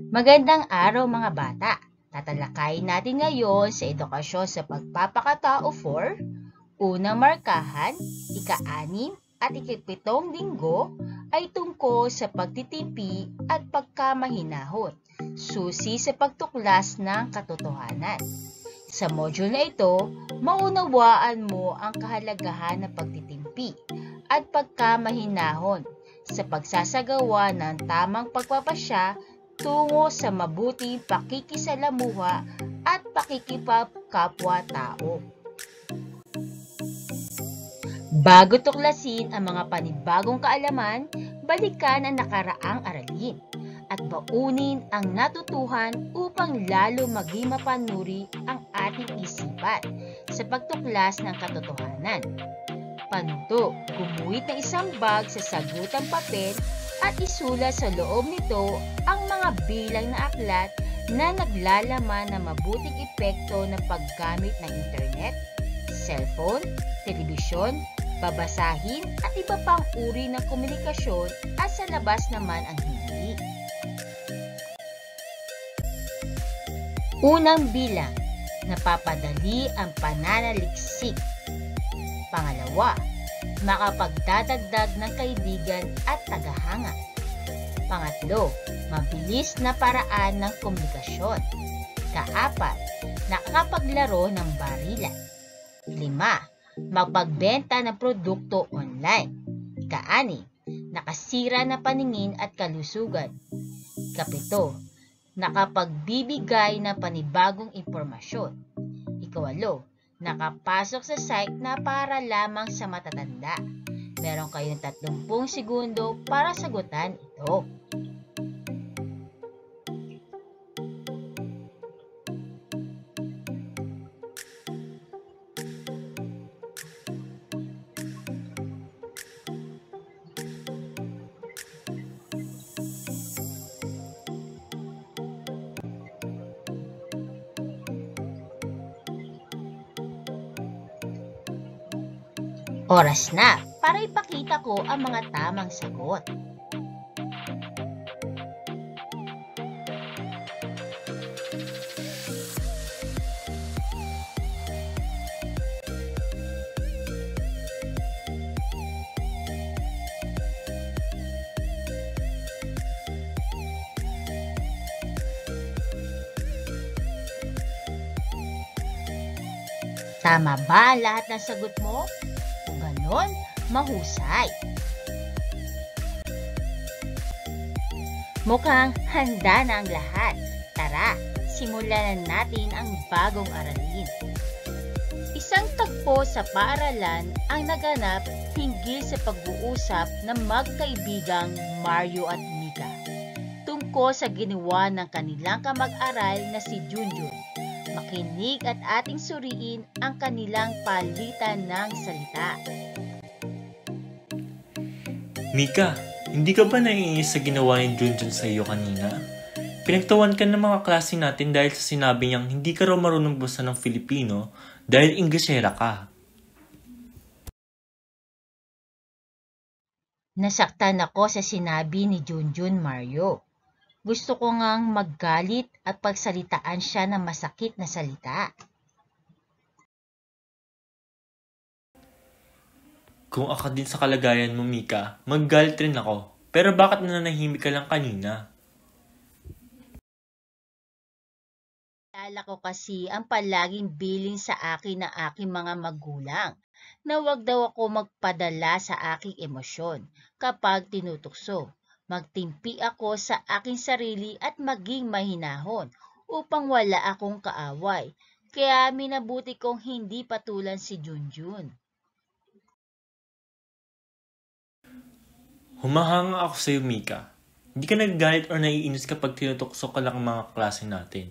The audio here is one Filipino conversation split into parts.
Magandang araw mga bata! Tatalakayin natin ngayon sa edukasyon sa pagpapakatao 4, unang markahan, ika-6 at ika-7 linggo ay tungkol sa pagtitipi at pagkamahinahon, susi sa pagtuklas ng katotohanan. Sa module na ito, maunawaan mo ang kahalagahan ng pagtitimpi at pagkamahinahon sa pagsasagawa ng tamang pagpapasya tungo sa mabuting pakikisalamuha at pakikipagkapwa-tao. Bago tuklasin ang mga panibagong kaalaman, balikan ang nakaraang aralin at baunin ang natutuhan upang lalo maging mapanuri ang ating isipan sa pagtuklas ng katotohanan. Panto, gumuhit ng isang bag sa sagutang papel at isulat sa loob nito ang mga bilang na aklat na naglalaman ng mabuting epekto ng paggamit ng internet, cellphone, telebisyon, babasahin at iba pang uri ng komunikasyon at sa labas naman ang hindi. Unang bilang, napapadali ang pananaliksik. Pangalawa, makapagdadagdag ng kaibigan at tagahanga. Pangatlo, mabilis na paraan ng komunikasyon. Kaapat, nakakapaglaro ng barilan. 5, magbenta ng produkto online. Ika-6, nakasira na paningin at kalusugan. Ika-7, nakapagbibigay ng panibagong impormasyon. Ika-8, nakapasok sa site na para lamang sa matatanda. Meron kayong 30 segundo para sagutan ito. Oras na para ipakita ko ang mga tamang sagot. Tama ba ang lahat ng sagot mo? Kung ganon, mahusay. Mukhang handa na ang lahat. Tara, simulan na natin ang bagong aralin. Isang tagpo sa paaralan ang naganap hinggil sa pag-uusap ng magkaibigang Mario at Mika tungkol sa ginawa ng kanilang kamag-aral na si Junjun. Makinig at ating suriin ang kanilang palitan ng salita. Mika, hindi ka ba naiinis sa ginawa ni Junjun sa iyo kanina? Pinagtawan ka ng mga klase natin dahil sa sinabi niyang hindi ka raw marunong basa ng Filipino dahil Inglesera ka. Nasaktan ako sa sinabi ni Junjun, Mario. Gusto ko ngang maggalit at pagsalitaan siya ng masakit na salita. Kung ako din sa kalagayan mo, Mika, maggalit rin ako. Pero bakit nananahimik ka lang kanina? Alala ko kasi ang palaging bilin sa akin ng aking mga magulang na wag daw ako magpadala sa aking emosyon kapag tinutukso. Magtimpi ako sa aking sarili at maging mahinahon upang wala akong kaaway. Kaya minabuti kong hindi patulan si Junjun. Humahanga ako sa iyo, Mika. Hindi ka naggalit o naiinis kapag tinutukso ka lang ang mga klase natin.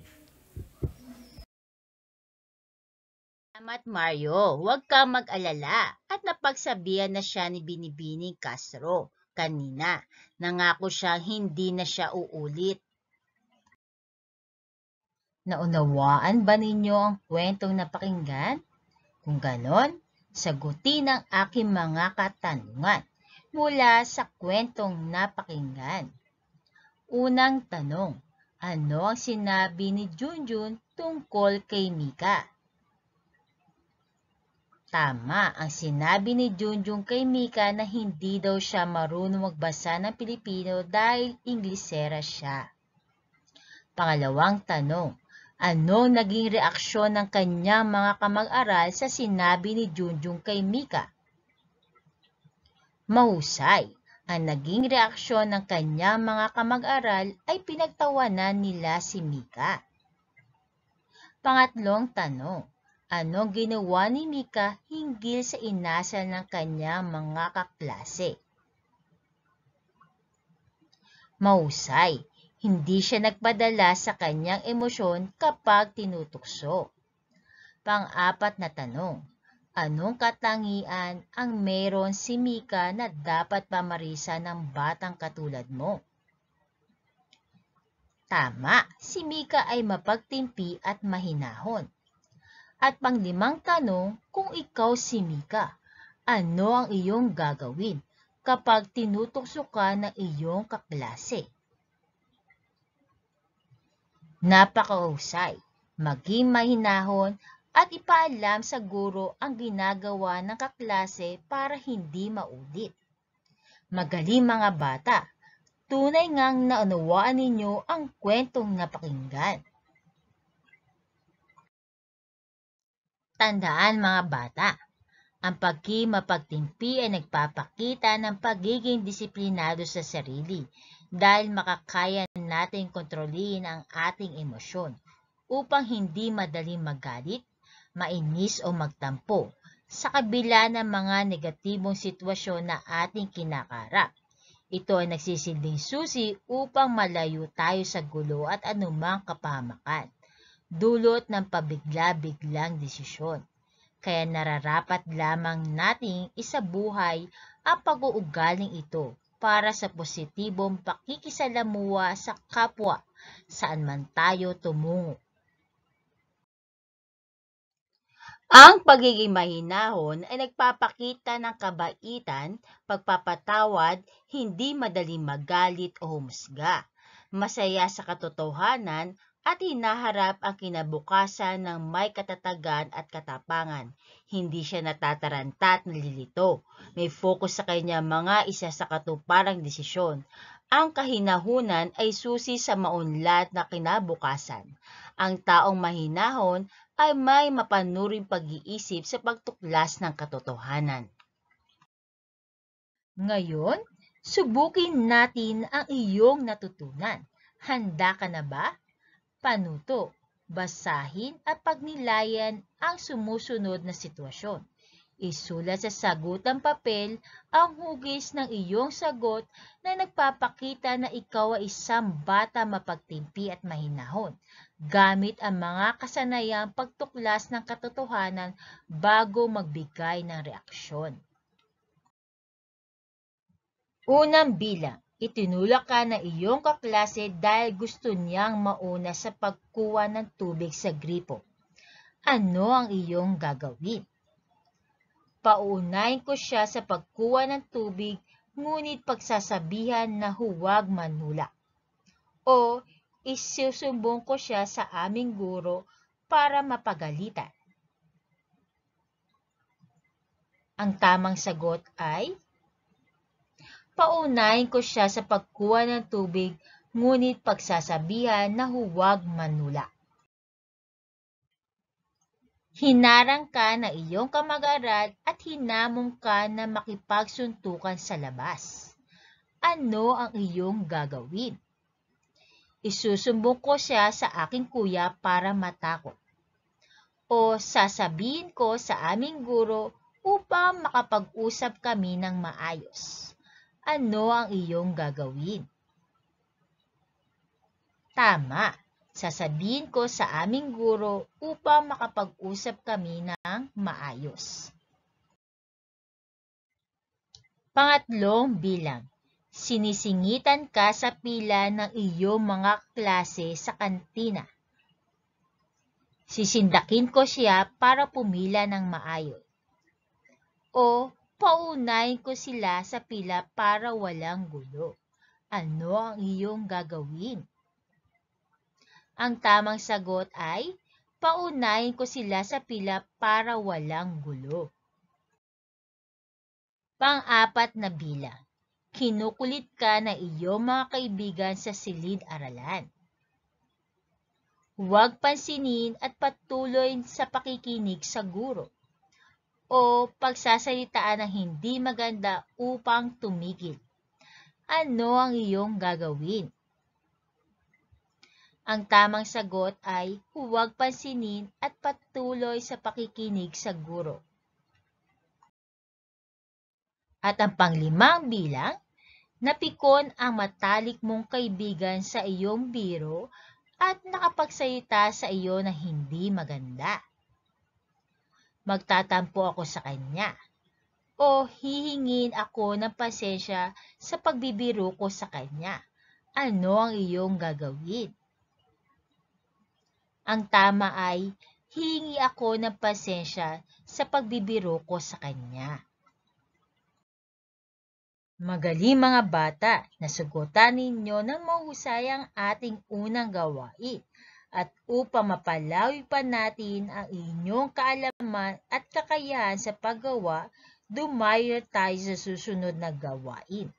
Salamat, Mario. Huwag kang mag-alala at napagsabihan na siya ni Binibining Castro kanina. Nangako siyang hindi na siya uulit. Naunawaan ba ninyo ang kwentong napakinggan? Kung ganon, sagutin ang aking mga katanungan mula sa kwentong napakinggan. Unang tanong, Ano ang sinabi ni Junjun tungkol kay Mika? Tama ang sinabi ni Junjun kay Mika na hindi daw siya marunong magbasa ng Pilipino dahil Inglesera siya. Pangalawang tanong, anong naging reaksyon ng kanyang mga kamag-aral sa sinabi ni Junjun kay Mika? Mahusay. Ang naging reaksyon ng kanyang mga kamag-aral ay pinagtawanan nila si Mika. Pangatlong tanong, anong ginawa ni Mika hinggil sa inasal ng kanyang mga kaklase? Mahusay. Hindi siya nagpadala sa kanyang emosyon kapag tinutukso. Pang-apat na tanong, anong katangian ang meron si Mika na dapat pamarisa ng batang katulad mo? Tama, si Mika ay mapagtimpi at mahinahon. At panglimang tanong, kung ikaw si Mika, ano ang iyong gagawin kapag tinutukso ka ng iyong kaklase? Napakahusay, maging mahinahon at ipaalam sa guro ang ginagawa ng kaklase para hindi maulit. Magaling mga bata, tunay ngang naunawaan ninyo ang kwentong napakinggan. Tandaan mga bata, ang pagiging mapagtimpi ay nagpapakita ng pagiging disiplinado sa sarili dahil makakaya natin kontrolin ang ating emosyon upang hindi madaling magalit, mainis o magtampo sa kabila ng mga negatibong sitwasyon na ating kinakarap. Ito ay nagsisilbing susi upang malayo tayo sa gulo at anumang kapahamakan, dulot ng pabigla-biglang desisyon. Kaya nararapat lamang nating isabuhay ang pag-uugaling ito para sa positibong pakikisalamuha sa kapwa saan man tayo tumungo. Ang pagiging mahinahon ay nagpapakita ng kabaitan, pagpapatawad, hindi madaling magalit o humusga, masaya sa katotohanan at hinaharap ang kinabukasan ng may katatagan at katapangan. Hindi siya natataranta at nalilito. May focus sa kanyang mga isa sa katuparang desisyon. Ang kahinahunan ay susi sa maunlad na kinabukasan. Ang taong mahinahon ay may mapanuring pag-iisip sa pagtuklas ng katotohanan. Ngayon, subukin natin ang iyong natutunan. Handa ka na ba? Panuto, basahin at pagnilayan ang sumusunod na sitwasyon. Isulat sa sagutang papel ang hugis ng iyong sagot na nagpapakita na ikaw ay isang bata mapagtimpi at mahinahon, gamit ang mga kasanayang pagtuklas ng katotohanan bago magbigay ng reaksyon. Unang bilang, itinulak ka ng iyong kaklase dahil gusto niyang mauna sa pagkuha ng tubig sa gripo. Ano ang iyong gagawin? Pauunahin ko siya sa pagkuha ng tubig, ngunit pagsasabihan na huwag manulak. O isusumbong ko siya sa aming guro para mapagalitan. Ang tamang sagot ay, paunahin ko siya sa pagkuha ng tubig, ngunit pagsasabihan na huwag manulak. Hinarang ka ng iyong kamag-aral at hinamon ka na makipagsuntukan sa labas. Ano ang iyong gagawin? Isusumbong ko siya sa aking kuya para matakot. O sasabihin ko sa aming guro upang makapag-usap kami ng maayos. Ano ang iyong gagawin? Tama, sasabihin ko sa aming guro upang makapag-usap kami ng maayos. Pangatlong bilang, sinisingitan ka sa pila ng iyong mga klase sa kantina. Sisindakin ko siya para pumila ng maayos. O paunahin ko sila sa pila para walang gulo. Ano ang iyong gagawin? Ang tamang sagot ay paunahin ko sila sa pila para walang gulo. Pang-apat na bilang. Kinukulit ka na iyong mga kaibigan sa silid-aralan. Huwag pansinin at patuloy sa pakikinig sa guro o pagsasalitaan ng hindi maganda upang tumigil. Ano ang iyong gagawin? Ang tamang sagot ay huwag pansinin at patuloy sa pakikinig sa guro. At ang panglimang bilang, napikon ang matalik mong kaibigan sa iyong biro at nakapagsalita sa iyo na hindi maganda. Magtatampo ako sa kanya o hihingin ako ng pasensya sa pagbibiro ko sa kanya. Ano ang iyong gagawin? Ang tama ay hihingi ako ng pasensya sa pagbibiro ko sa kanya. Magaling mga bata, nasugutan ninyo ng mahusay ang ating unang gawain. At upang mapalawi pa natin ang inyong kaalaman at kakayahan sa paggawa, dumayo tayo sa susunod na gawain.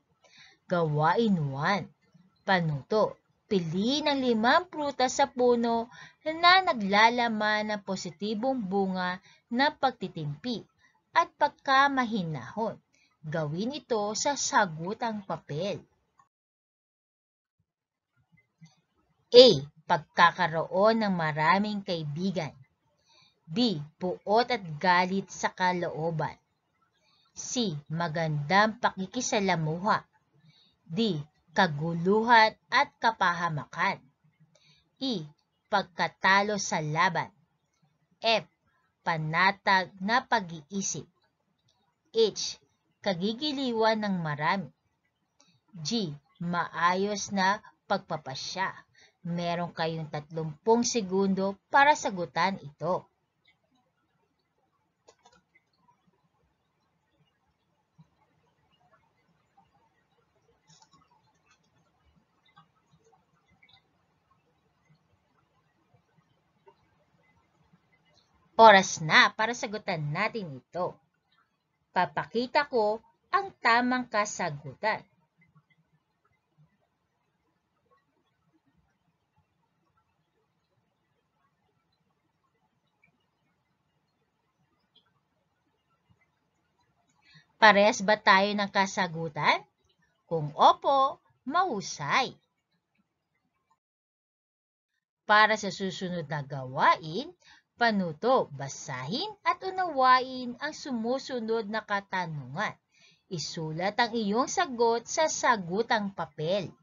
Gawain 1. Panuto. Piliin ang 5 prutas sa puno na naglalaman ng positibong bunga na pagtitimpi at pagkamahinahon. Gawin ito sa sagutang papel. A. Pagkakaroon ng maraming kaibigan. B. Puot at galit sa kalooban. C. Magandang pakikisalamuha. D. Kaguluhan at kapahamakan. E. Pagkatalo sa laban. F. Panatag na pag-iisip. H. Kagigiliwan ng marami. G. Maayos na pagpapasya. Meron kayong 30 segundo para sagutan ito. Oras na para sagutan natin ito. Papakita ko ang tamang kasagutan. Parehas ba tayo ng kasagutan? Kung opo, mahusay. Para sa susunod na gawain, panuto, basahin at unawain ang sumusunod na katanungan. Isulat ang iyong sagot sa sagutang papel.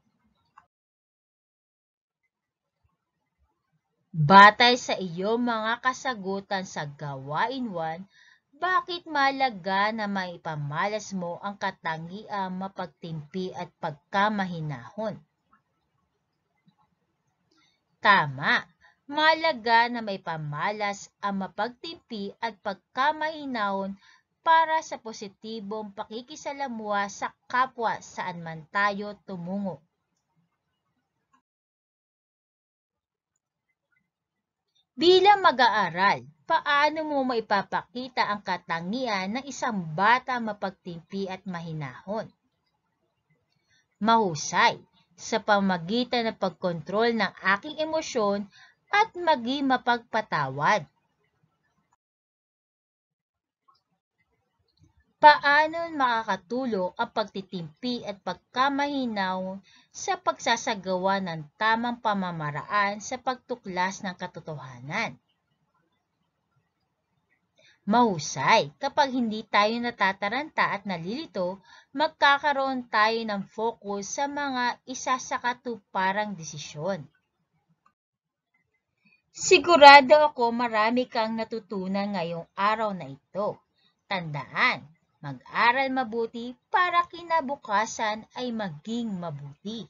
Batay sa iyong mga kasagutan sa gawain 1, bakit mahalaga na maipamalas mo ang katangiang mapagtimpi at pagkamahinahon? Tama, mahalaga na maipamalas ang mapagtimpi at pagkamahinahon para sa positibong pakikisalamuha sa kapwa saan man tayo tumungo. Bilang mag-aaral, paano mo maipapakita ang katangian ng isang bata mapagtimpi at mahinahon? Mahusay, sa pamamagitan ng pagkontrol ng aking emosyon at maging mapagpatawad. Paano makakatulong ang pagtitimpi at pagkamahinahon sa pagsasagawa ng tamang pamamaraan sa pagtuklas ng katotohanan? Mahusay, kapag hindi tayo natataranta at nalilito, magkakaroon tayo ng focus sa mga isasakatuparang desisyon. Sigurado ako marami kang natutunan ngayong araw na ito. Tandaan, mag-aral mabuti para kinabukasan ay maging mabuti.